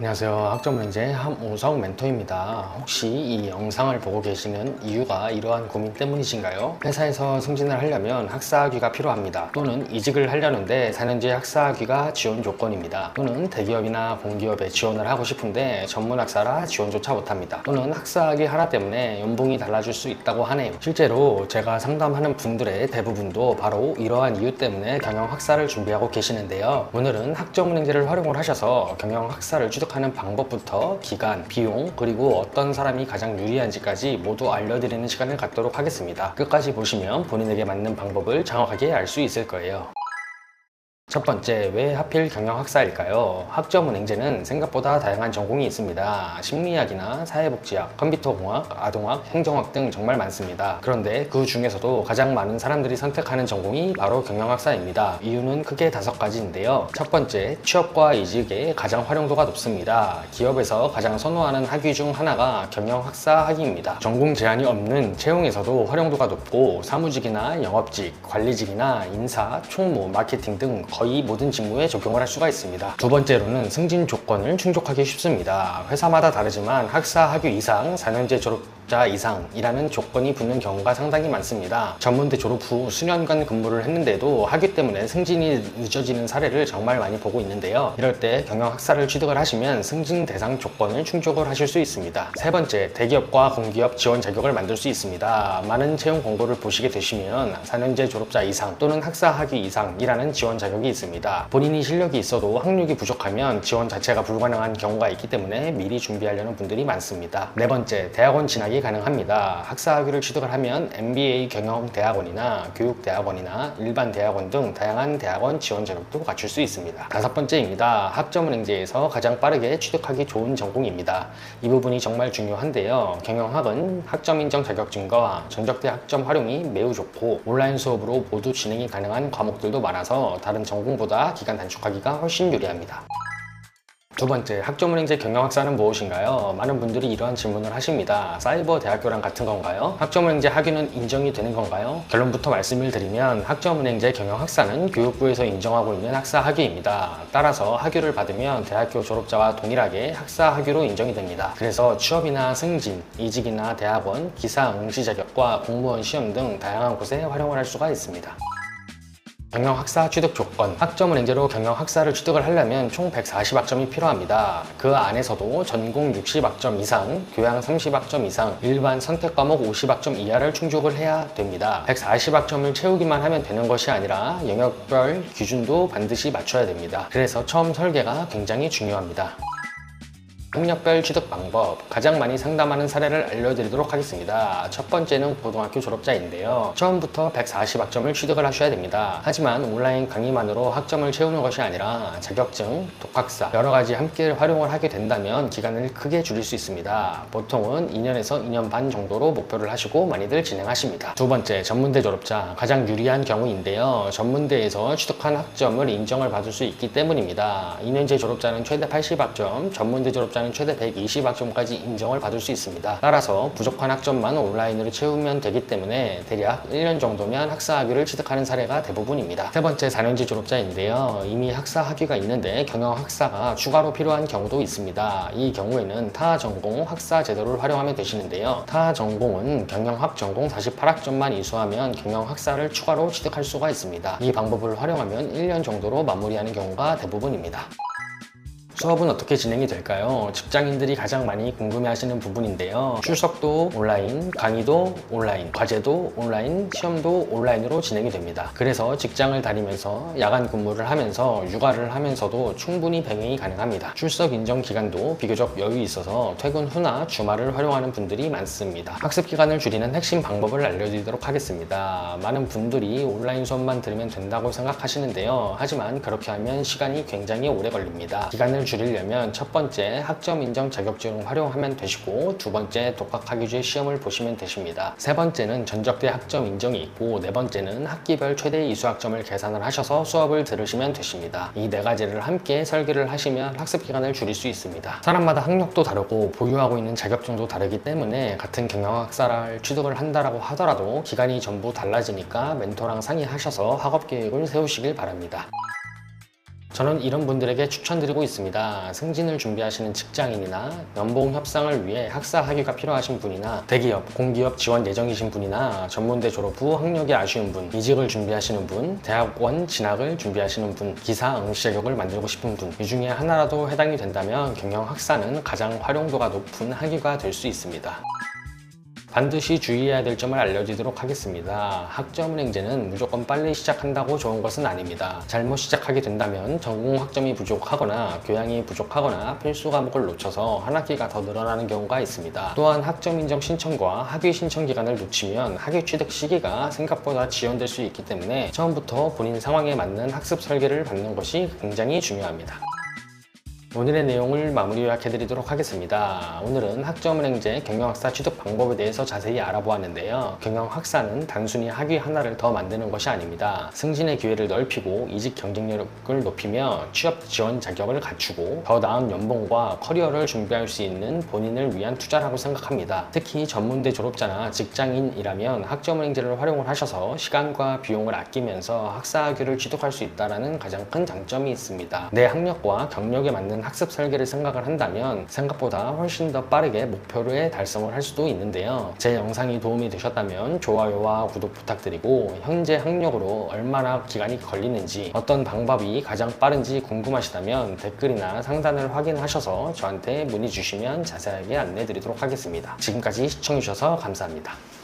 안녕하세요. 학점문제 함우성 멘토입니다. 혹시 이 영상을 보고 계시는 이유가 이러한 고민 때문이신가요? 회사에서 승진을 하려면 학사학위가 필요합니다. 또는 이직을 하려는데 4년제 학사학위가 지원 조건입니다. 또는 대기업이나 공기업에 지원을 하고 싶은데 전문학사라 지원조차 못합니다. 또는 학사학위 하나 때문에 연봉이 달라질 수 있다고 하네요. 실제로 제가 상담하는 분들의 대부분도 바로 이러한 이유 때문에 경영학사를 준비하고 계시는데요. 오늘은 학점은행제를 활용을 하셔서 경영학사를 취득하는 방법부터 기간, 비용, 그리고 어떤 사람이 가장 유리한지까지 모두 알려드리는 시간을 갖도록 하겠습니다. 끝까지 보시면 본인에게 맞는 방법을 정확하게 알 수 있을 거예요. 첫 번째, 왜 하필 경영학사일까요? 학점은행제는 생각보다 다양한 전공이 있습니다. 심리학이나 사회복지학, 컴퓨터공학, 아동학, 행정학 등 정말 많습니다. 그런데 그 중에서도 가장 많은 사람들이 선택하는 전공이 바로 경영학사입니다. 이유는 크게 5가지인데요. 첫 번째, 취업과 이직에 가장 활용도가 높습니다. 기업에서 가장 선호하는 학위 중 하나가 경영학사 학위입니다. 전공 제한이 없는 채용에서도 활용도가 높고 사무직이나 영업직, 관리직이나 인사, 총무, 마케팅 등 거의 모든 직무에 적용을 할 수가 있습니다. 두 번째로는 승진 조건을 충족하기 쉽습니다. 회사마다 다르지만 학사 학위 이상, 4년제 졸업자 이상이라는 조건이 붙는 경우가 상당히 많습니다. 전문대 졸업 후 수년간 근무를 했는데도 학위 때문에 승진이 늦어지는 사례를 정말 많이 보고 있는데요. 이럴 때 경영학사를 취득을 하시면 승진 대상 조건을 충족을 하실 수 있습니다. 세 번째, 대기업과 공기업 지원 자격을 만들 수 있습니다. 많은 채용 공고를 보시게 되시면 4년제 졸업자 이상 또는 학사 학위 이상이라는 지원 자격이 있습니다. 본인이 실력이 있어도 학력이 부족하면 지원 자체가 불가능한 경우가 있기 때문에 미리 준비하려는 분들이 많습니다. 네 번째, 대학원 진학이 가능합니다. 학사 학위를 취득을 하면 MBA 경영대학원이나 교육대학원이나 일반 대학원 등 다양한 대학원 지원 자격도 갖출 수 있습니다. 다섯 번째입니다. 학점은행제에서 가장 빠르게 취득하기 좋은 전공입니다. 이 부분이 정말 중요한데요. 경영학은 학점 인정 자격증과 전적대 학점 활용이 매우 좋고 온라인 수업으로 모두 진행이 가능한 과목들도 많아서 다른 전공보다 기간 단축하기가 훨씬 유리합니다. 두 번째, 학점은행제 경영학사는 무엇인가요? 많은 분들이 이러한 질문을 하십니다. 사이버 대학교랑 같은 건가요? 학점은행제 학위는 인정이 되는 건가요? 결론부터 말씀을 드리면 학점은행제 경영학사는 교육부에서 인정하고 있는 학사 학위입니다. 따라서 학위를 받으면 대학교 졸업자와 동일하게 학사 학위로 인정이 됩니다. 그래서 취업이나 승진, 이직이나 대학원, 기사 응시 자격과 공무원 시험 등 다양한 곳에 활용을 할 수가 있습니다. 경영학사 취득 조건, 학점은행제로 경영학사를 취득을 하려면 총 140학점이 필요합니다. 그 안에서도 전공 60학점 이상, 교양 30학점 이상, 일반 선택 과목 50학점 이하를 충족을 해야 됩니다. 140학점을 채우기만 하면 되는 것이 아니라 영역별 기준도 반드시 맞춰야 됩니다. 그래서 처음 설계가 굉장히 중요합니다. 학력별 취득 방법, 가장 많이 상담하는 사례를 알려드리도록 하겠습니다. 첫 번째는 고등학교 졸업자인데요. 처음부터 140학점을 취득을 하셔야 됩니다. 하지만 온라인 강의만으로 학점을 채우는 것이 아니라 자격증, 독학사, 여러가지 함께 활용을 하게 된다면 기간을 크게 줄일 수 있습니다. 보통은 2년에서 2년 반 정도로 목표를 하시고 많이들 진행하십니다. 두 번째, 전문대 졸업자, 가장 유리한 경우인데요. 전문대에서 취득한 학점을 인정을 받을 수 있기 때문입니다. 2년제 졸업자는 최대 80학점, 전문대 졸업자는 최대 120학점까지 인정을 받을 수 있습니다. 따라서 부족한 학점만 온라인으로 채우면 되기 때문에 대략 1년 정도면 학사 학위를 취득하는 사례가 대부분입니다. 세 번째, 4년제 졸업자인데요. 이미 학사 학위가 있는데 경영학사가 추가로 필요한 경우도 있습니다. 이 경우에는 타 전공 학사 제도를 활용하면 되시는데요. 타 전공은 경영학 전공 48학점만 이수하면 경영학사를 추가로 취득할 수가 있습니다. 이 방법을 활용하면 1년 정도로 마무리하는 경우가 대부분입니다. 수업은 어떻게 진행이 될까요? 직장인들이 가장 많이 궁금해하시는 부분인데요. 출석도 온라인, 강의도 온라인, 과제도 온라인, 시험도 온라인으로 진행이 됩니다. 그래서 직장을 다니면서 야간 근무를 하면서 육아를 하면서도 충분히 병행이 가능합니다. 출석 인정 기간도 비교적 여유 있어서 퇴근 후나 주말을 활용하는 분들이 많습니다. 학습 기간을 줄이는 핵심 방법을 알려드리도록 하겠습니다. 많은 분들이 온라인 수업만 들으면 된다고 생각하시는데요. 하지만 그렇게 하면 시간이 굉장히 오래 걸립니다. 기간을 줄이려면 첫 번째, 학점 인정 자격증을 활용하면 되시고, 두 번째, 독학학위제 시험을 보시면 되십니다. 세 번째는 전적대 학점 인정이 있고, 네 번째는 학기별 최대 이수학점을 계산을 하셔서 수업을 들으시면 되십니다. 이 네 가지를 함께 설계를 하시면 학습 기간을 줄일 수 있습니다. 사람마다 학력도 다르고 보유하고 있는 자격증도 다르기 때문에 같은 경영학사를 취득을 한다라고 하더라도 기간이 전부 달라지니까 멘토랑 상의하셔서 학업 계획을 세우시길 바랍니다. 저는 이런 분들에게 추천드리고 있습니다. 승진을 준비하시는 직장인이나 연봉 협상을 위해 학사 학위가 필요하신 분이나 대기업, 공기업 지원 예정이신 분이나 전문대 졸업 후 학력이 아쉬운 분, 이직을 준비하시는 분, 대학원 진학을 준비하시는 분, 기사 응시 자격을 만들고 싶은 분, 이 중에 하나라도 해당이 된다면 경영학사는 가장 활용도가 높은 학위가 될 수 있습니다. 반드시 주의해야 될 점을 알려드리도록 하겠습니다. 학점은행제는 무조건 빨리 시작한다고 좋은 것은 아닙니다. 잘못 시작하게 된다면 전공 학점이 부족하거나 교양이 부족하거나 필수 과목을 놓쳐서 한 학기가 더 늘어나는 경우가 있습니다. 또한 학점 인정 신청과 학위 신청 기간을 놓치면 학위 취득 시기가 생각보다 지연될 수 있기 때문에 처음부터 본인 상황에 맞는 학습 설계를 받는 것이 굉장히 중요합니다. 오늘의 내용을 마무리 요약해드리도록 하겠습니다. 오늘은 학점은행제 경영학사 취득 방법에 대해서 자세히 알아보았는데요. 경영학사는 단순히 학위 하나를 더 만드는 것이 아닙니다. 승진의 기회를 넓히고 이직 경쟁력을 높이며 취업 지원 자격을 갖추고 더 나은 연봉과 커리어를 준비할 수 있는 본인을 위한 투자라고 생각합니다. 특히 전문대 졸업자나 직장인이라면 학점은행제를 활용을 하셔서 시간과 비용을 아끼면서 학사 학위를 취득할 수 있다는 가장 큰 장점이 있습니다. 내 학력과 경력에 맞는 학습 설계를 생각을 한다면 생각보다 훨씬 더 빠르게 목표를 달성을 할 수도 있는데요. 제 영상이 도움이 되셨다면 좋아요와 구독 부탁드리고 현재 학력으로 얼마나 기간이 걸리는지 어떤 방법이 가장 빠른지 궁금하시다면 댓글이나 상단을 확인하셔서 저한테 문의 주시면 자세하게 안내 드리도록 하겠습니다. 지금까지 시청해주셔서 감사합니다.